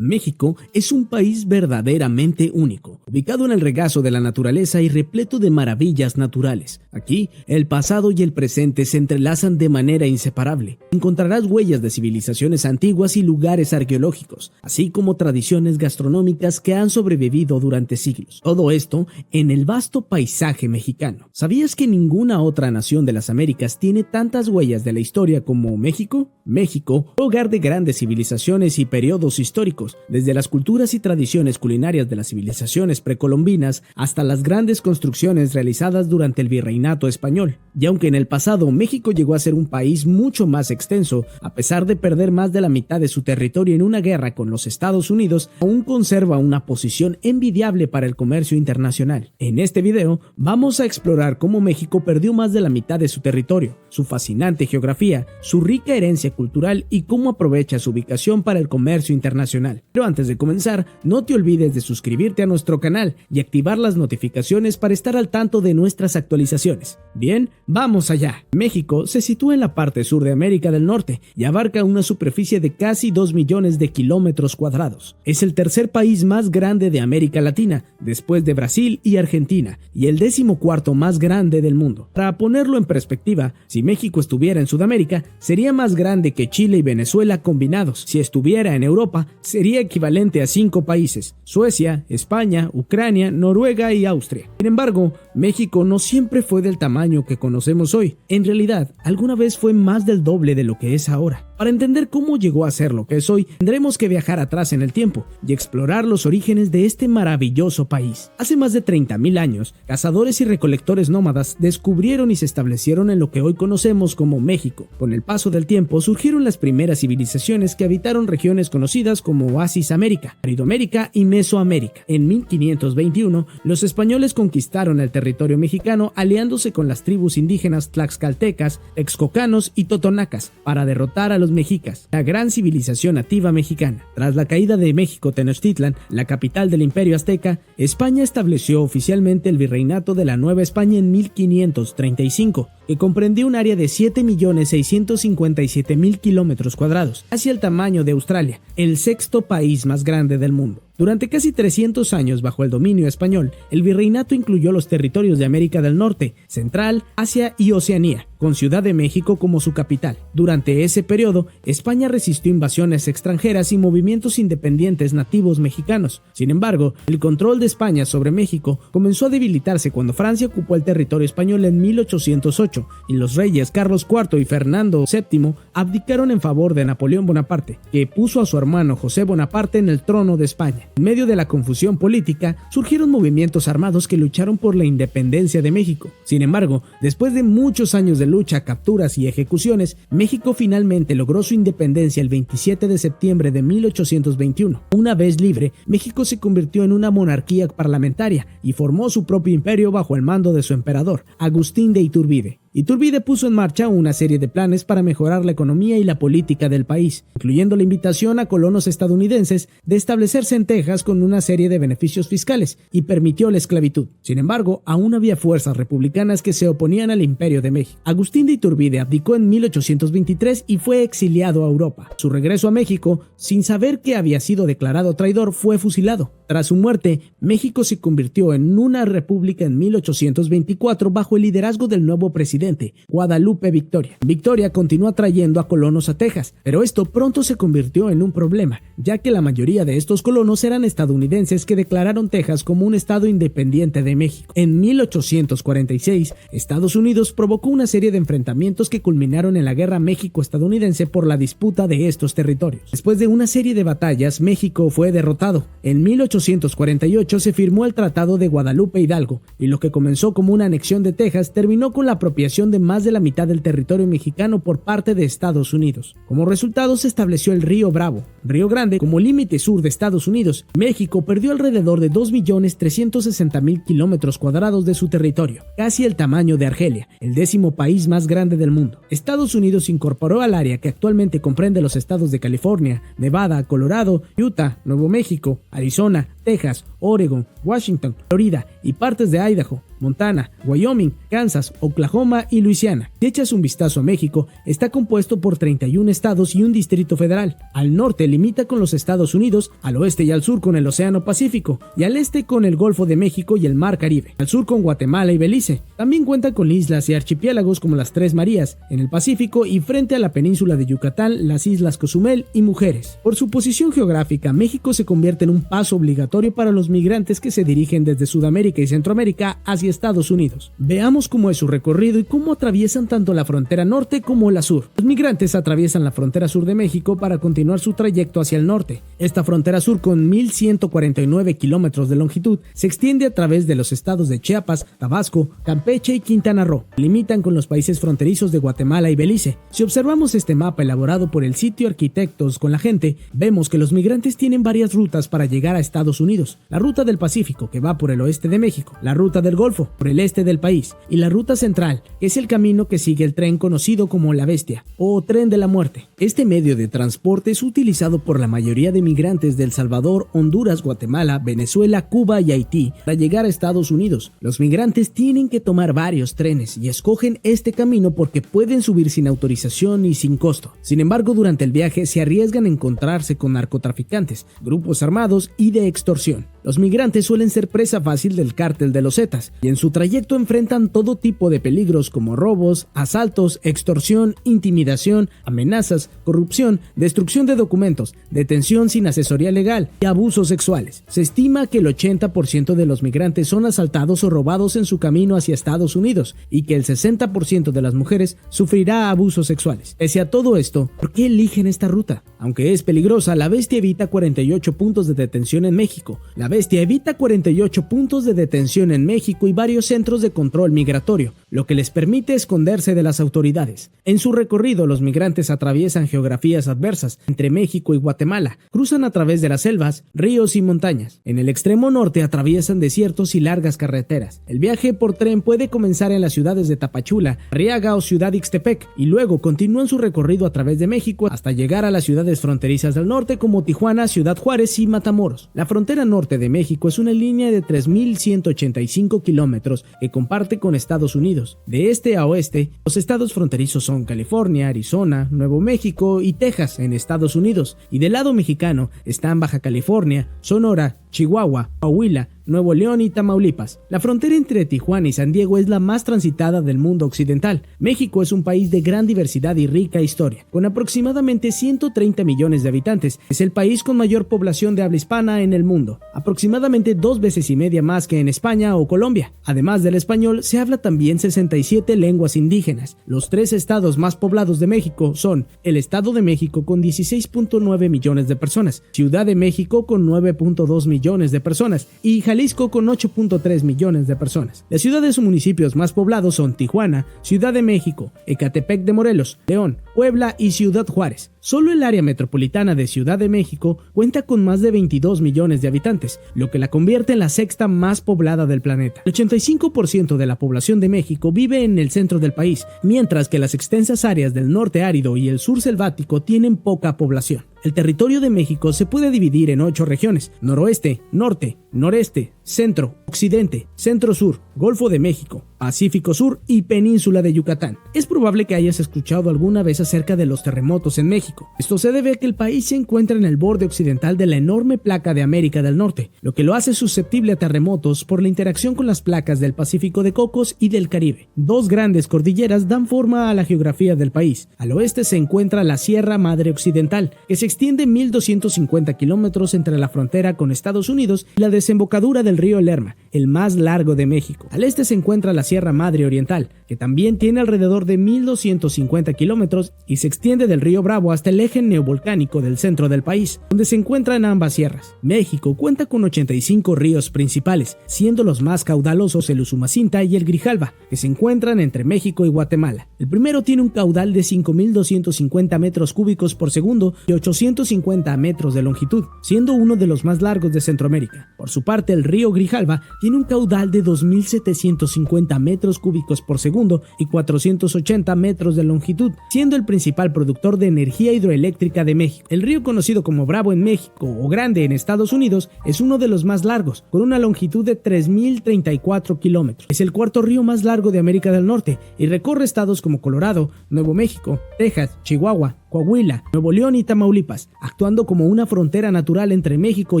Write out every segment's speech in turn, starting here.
México es un país verdaderamente único, ubicado en el regazo de la naturaleza y repleto de maravillas naturales. Aquí, el pasado y el presente se entrelazan de manera inseparable. Encontrarás huellas de civilizaciones antiguas y lugares arqueológicos, así como tradiciones gastronómicas que han sobrevivido durante siglos. Todo esto en el vasto paisaje mexicano. ¿Sabías que ninguna otra nación de las Américas tiene tantas huellas de la historia como México? México, hogar de grandes civilizaciones y periodos históricos, desde las culturas y tradiciones culinarias de las civilizaciones precolombinas hasta las grandes construcciones realizadas durante el virreinato español. Y aunque en el pasado México llegó a ser un país mucho más extenso, a pesar de perder más de la mitad de su territorio en una guerra con los Estados Unidos, aún conserva una posición envidiable para el comercio internacional. En este video vamos a explorar cómo México perdió más de la mitad de su territorio, su fascinante geografía, su rica herencia cultural y cómo aprovecha su ubicación para el comercio internacional. Pero antes de comenzar, no te olvides de suscribirte a nuestro canal y activar las notificaciones para estar al tanto de nuestras actualizaciones. Bien, vamos allá. México se sitúa en la parte sur de América del Norte y abarca una superficie de casi 2 millones de kilómetros cuadrados. Es el tercer país más grande de América Latina, después de Brasil y Argentina, y el 14º más grande del mundo. Para ponerlo en perspectiva, si México estuviera en Sudamérica, sería más grande que Chile y Venezuela combinados. Si estuviera en Europa, sería equivalente a 5 países: Suecia, España, Ucrania, Noruega y Austria. Sin embargo, México no siempre fue del tamaño que conocemos hoy. En realidad, alguna vez fue más del doble de lo que es ahora. Para entender cómo llegó a ser lo que es hoy, tendremos que viajar atrás en el tiempo y explorar los orígenes de este maravilloso país. Hace más de 30.000 años, cazadores y recolectores nómadas descubrieron y se establecieron en lo que hoy conocemos como México. Con el paso del tiempo surgieron las primeras civilizaciones que habitaron regiones conocidas como Oasis América, Aridoamérica y Mesoamérica. En 1521, los españoles conquistaron el territorio mexicano aliándose con las tribus indígenas tlaxcaltecas, texcocanos y totonacas para derrotar a los mexicas, la gran civilización nativa mexicana. Tras la caída de México Tenochtitlan, la capital del Imperio Azteca, España estableció oficialmente el Virreinato de la Nueva España en 1535, que comprendió un área de 7.657.000 kilómetros cuadrados, casi el tamaño de Australia, el sexto país más grande del mundo. Durante casi 300 años bajo el dominio español, el virreinato incluyó los territorios de América del Norte, Central, Asia y Oceanía, con Ciudad de México como su capital. Durante ese periodo, España resistió invasiones extranjeras y movimientos independientes nativos mexicanos. Sin embargo, el control de España sobre México comenzó a debilitarse cuando Francia ocupó el territorio español en 1808 y los reyes Carlos IV y Fernando VII abdicaron en favor de Napoleón Bonaparte, que puso a su hermano José Bonaparte en el trono de España. En medio de la confusión política, surgieron movimientos armados que lucharon por la independencia de México. Sin embargo, después de muchos años de lucha, capturas y ejecuciones, México finalmente logró su independencia el 27 de septiembre de 1821. Una vez libre, México se convirtió en una monarquía parlamentaria y formó su propio imperio bajo el mando de su emperador, Agustín de Iturbide. Iturbide puso en marcha una serie de planes para mejorar la economía y la política del país, incluyendo la invitación a colonos estadounidenses de establecerse en Texas con una serie de beneficios fiscales, y permitió la esclavitud. Sin embargo, aún había fuerzas republicanas que se oponían al Imperio de México. Agustín de Iturbide abdicó en 1823 y fue exiliado a Europa. Su regreso a México, sin saber que había sido declarado traidor, fue fusilado. Tras su muerte, México se convirtió en una república en 1824 bajo el liderazgo del nuevo presidente, Guadalupe Victoria. Victoria continuó atrayendo a colonos a Texas, pero esto pronto se convirtió en un problema, ya que la mayoría de estos colonos eran estadounidenses que declararon Texas como un estado independiente de México. En 1846, Estados Unidos provocó una serie de enfrentamientos que culminaron en la Guerra México-estadounidense por la disputa de estos territorios. Después de una serie de batallas, México fue derrotado. En 1848 se firmó el Tratado de Guadalupe Hidalgo, y lo que comenzó como una anexión de Texas terminó con la apropiación de más de la mitad del territorio mexicano por parte de Estados Unidos. Como resultado, se estableció el Río Bravo, Río Grande, como límite sur de Estados Unidos. México perdió alrededor de 2.360.000 kilómetros cuadrados de su territorio, casi el tamaño de Argelia, el 10º país más grande del mundo. Estados Unidos incorporó al área que actualmente comprende los estados de California, Nevada, Colorado, Utah, Nuevo México, Arizona, Texas, Oregon, Washington, Florida y partes de Idaho, Montana, Wyoming, Kansas, Oklahoma y Luisiana. Si echas un vistazo a México, está compuesto por 31 estados y un distrito federal. Al norte limita con los Estados Unidos, al oeste y al sur con el Océano Pacífico, y al este con el Golfo de México y el Mar Caribe, al sur con Guatemala y Belice. También cuenta con islas y archipiélagos como las Tres Marías, en el Pacífico, y frente a la península de Yucatán, las islas Cozumel y Mujeres. Por su posición geográfica, México se convierte en un paso obligatorio para los migrantes que se dirigen desde Sudamérica y Centroamérica hacia Estados Unidos. Veamos cómo es su recorrido y cómo atraviesan tanto la frontera norte como la sur. Los migrantes atraviesan la frontera sur de México para continuar su trayecto hacia el norte. Esta frontera sur, con 1,149 kilómetros de longitud, se extiende a través de los estados de Chiapas, Tabasco, Campeche y Quintana Roo. Limitan con los países fronterizos de Guatemala y Belice. Si observamos este mapa elaborado por el sitio Arquitectos con la Gente, vemos que los migrantes tienen varias rutas para llegar a Estados Unidos. La ruta del Pacífico, que va por el oeste de México, la ruta del Golfo, por el este del país, y la ruta central, que es el camino que sigue el tren conocido como la Bestia, o Tren de la Muerte. Este medio de transporte es utilizado por la mayoría de migrantes de El Salvador, Honduras, Guatemala, Venezuela, Cuba y Haití para llegar a Estados Unidos. Los migrantes tienen que tomar varios trenes y escogen este camino porque pueden subir sin autorización y sin costo. Sin embargo, durante el viaje se arriesgan a encontrarse con narcotraficantes, grupos armados y de extorsión. Los migrantes suelen ser presa fácil del cártel de los Zetas y en su trayecto enfrentan todo tipo de peligros como robos, asaltos, extorsión, intimidación, amenazas, corrupción, destrucción de documentos, detención sin asesoría legal y abusos sexuales. Se estima que el 80% de los migrantes son asaltados o robados en su camino hacia Estados Unidos y que el 60% de las mujeres sufrirá abusos sexuales. Pese a todo esto, ¿por qué eligen esta ruta? Aunque es peligrosa, la Bestia evita 48 puntos de detención en México. La Bestia evita 48 puntos de detención en México y varios centros de control migratorio, lo que les permite esconderse de las autoridades. En su recorrido, los migrantes atraviesan geografías adversas entre México y Guatemala, cruzan a través de las selvas, ríos y montañas. En el extremo norte atraviesan desiertos y largas carreteras. El viaje por tren puede comenzar en las ciudades de Tapachula, Arriaga o Ciudad Ixtepec y luego continúan su recorrido a través de México hasta llegar a las ciudades fronterizas del norte como Tijuana, Ciudad Juárez y Matamoros. La frontera norte de México es una línea de 3,185 kilómetros que comparte con Estados Unidos. De este a oeste, los estados fronterizos son California, Arizona, Nuevo México y Texas en Estados Unidos, y del lado mexicano están Baja California, Sonora, Chihuahua, Coahuila, Nuevo León y Tamaulipas. La frontera entre Tijuana y San Diego es la más transitada del mundo occidental. México es un país de gran diversidad y rica historia. Con aproximadamente 130 millones de habitantes, es el país con mayor población de habla hispana en el mundo, aproximadamente 2,5 veces más que en España o Colombia. Además del español, se habla también 67 lenguas indígenas. Los 3 estados más poblados de México son el Estado de México con 16,9 millones de personas, Ciudad de México con 9,2 millones de personas y Jalisco con 8,3 millones de personas. Las ciudades o municipios más poblados son Tijuana, Ciudad de México, Ecatepec de Morelos, León, Puebla y Ciudad Juárez. Solo el área metropolitana de Ciudad de México cuenta con más de 22 millones de habitantes, lo que la convierte en la sexta más poblada del planeta. El 85% de la población de México vive en el centro del país, mientras que las extensas áreas del norte árido y el sur selvático tienen poca población. El territorio de México se puede dividir en 8 regiones: noroeste, norte, noreste, centro, occidente, centro-sur, Golfo de México, Pacífico Sur y Península de Yucatán. Es probable que hayas escuchado alguna vez acerca de los terremotos en México. Esto se debe a que el país se encuentra en el borde occidental de la enorme placa de América del Norte, lo que lo hace susceptible a terremotos por la interacción con las placas del Pacífico de Cocos y del Caribe. 2 grandes cordilleras dan forma a la geografía del país. Al oeste se encuentra la Sierra Madre Occidental, que se extiende 1,250 kilómetros entre la frontera con Estados Unidos y la desembocadura del río Lerma, el más largo de México. Al este se encuentra la Sierra Madre Oriental, que también tiene alrededor de 1,250 kilómetros y se extiende del río Bravo hasta el eje neovolcánico del centro del país, donde se encuentran ambas sierras. México cuenta con 85 ríos principales, siendo los más caudalosos el Usumacinta y el Grijalva, que se encuentran entre México y Guatemala. El primero tiene un caudal de 5,250 metros cúbicos por segundo y 850 metros de longitud, siendo uno de los más largos de Centroamérica. Por su parte, el río río Grijalva tiene un caudal de 2.750 metros cúbicos por segundo y 480 metros de longitud, siendo el principal productor de energía hidroeléctrica de México. El río, conocido como Bravo en México o Grande en Estados Unidos, es uno de los más largos, con una longitud de 3.034 kilómetros. Es el cuarto río más largo de América del Norte y recorre estados como Colorado, Nuevo México, Texas, Chihuahua, Coahuila, Nuevo León y Tamaulipas, actuando como una frontera natural entre México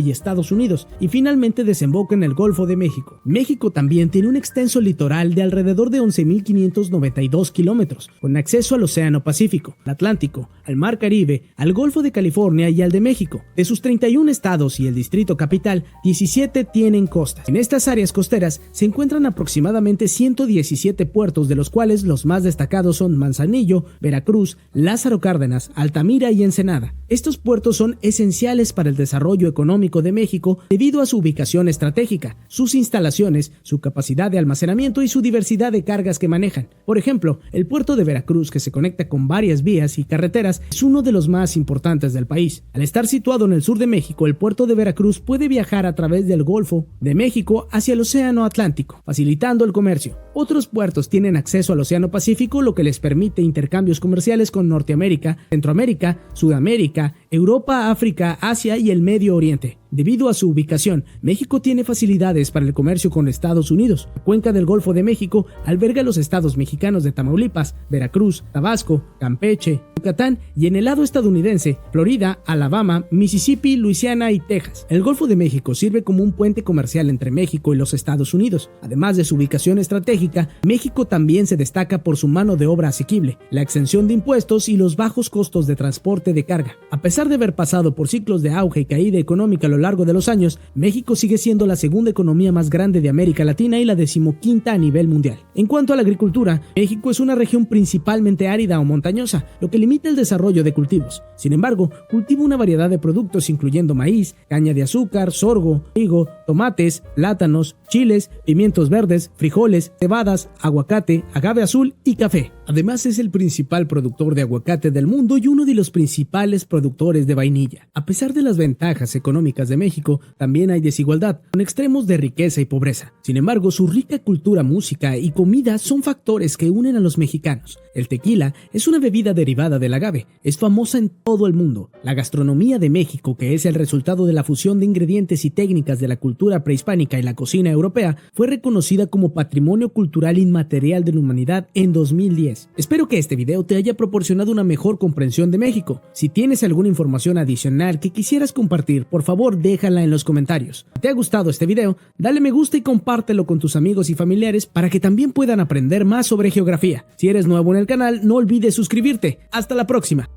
y Estados Unidos, y finalmente desemboca en el Golfo de México. México también tiene un extenso litoral de alrededor de 11.592 kilómetros, con acceso al Océano Pacífico, al Atlántico, al Mar Caribe, al Golfo de California y al de México. De sus 31 estados y el Distrito Capital, 17 tienen costas. En estas áreas costeras se encuentran aproximadamente 117 puertos, de los cuales los más destacados son Manzanillo, Veracruz, Lázaro Cárdenas, Altamira y Ensenada. Estos puertos son esenciales para el desarrollo económico de México debido a su ubicación estratégica, sus instalaciones, su capacidad de almacenamiento y su diversidad de cargas que manejan. Por ejemplo, el puerto de Veracruz, que se conecta con varias vías y carreteras, es uno de los más importantes del país. Al estar situado en el sur de México, el puerto de Veracruz puede viajar a través del Golfo de México hacia el Océano Atlántico, facilitando el comercio. Otros puertos tienen acceso al Océano Pacífico, lo que les permite intercambios comerciales con Norteamérica, Centroamérica, Sudamérica, Europa, África, Asia y el Medio Oriente. Debido a su ubicación, México tiene facilidades para el comercio con Estados Unidos. La cuenca del Golfo de México alberga los estados mexicanos de Tamaulipas, Veracruz, Tabasco, Campeche, Yucatán y en el lado estadounidense, Florida, Alabama, Mississippi, Luisiana y Texas. El Golfo de México sirve como un puente comercial entre México y los Estados Unidos. Además de su ubicación estratégica, México también se destaca por su mano de obra asequible, la exención de impuestos y los bajos costos de transporte de carga. A pesar de haber pasado por ciclos de auge y caída económica a lo largo de los años, México sigue siendo la segunda economía más grande de América Latina y la 15ª a nivel mundial. En cuanto a la agricultura, México es una región principalmente árida o montañosa, lo que limita el desarrollo de cultivos. Sin embargo, cultiva una variedad de productos incluyendo maíz, caña de azúcar, sorgo, trigo, tomates, plátanos, chiles, pimientos verdes, frijoles, cebadas, aguacate, agave azul y café. Además, es el principal productor de aguacate del mundo y uno de los principales productores de vainilla. A pesar de las ventajas económicas de México, también hay desigualdad, con extremos de riqueza y pobreza. Sin embargo, su rica cultura, música y comida son factores que unen a los mexicanos. El tequila es una bebida derivada del agave, es famosa en todo el mundo. La gastronomía de México, que es el resultado de la fusión de ingredientes y técnicas de la cultura prehispánica y la cocina europea, fue reconocida como Patrimonio Cultural Inmaterial de la Humanidad en 2010. Espero que este video te haya proporcionado una mejor comprensión de México. Si tienes alguna información adicional que quisieras compartir, por favor déjala en los comentarios. Si te ha gustado este video, dale me gusta y compártelo con tus amigos y familiares para que también puedan aprender más sobre geografía. Si eres nuevo en el canal, no olvides suscribirte. Hasta la próxima.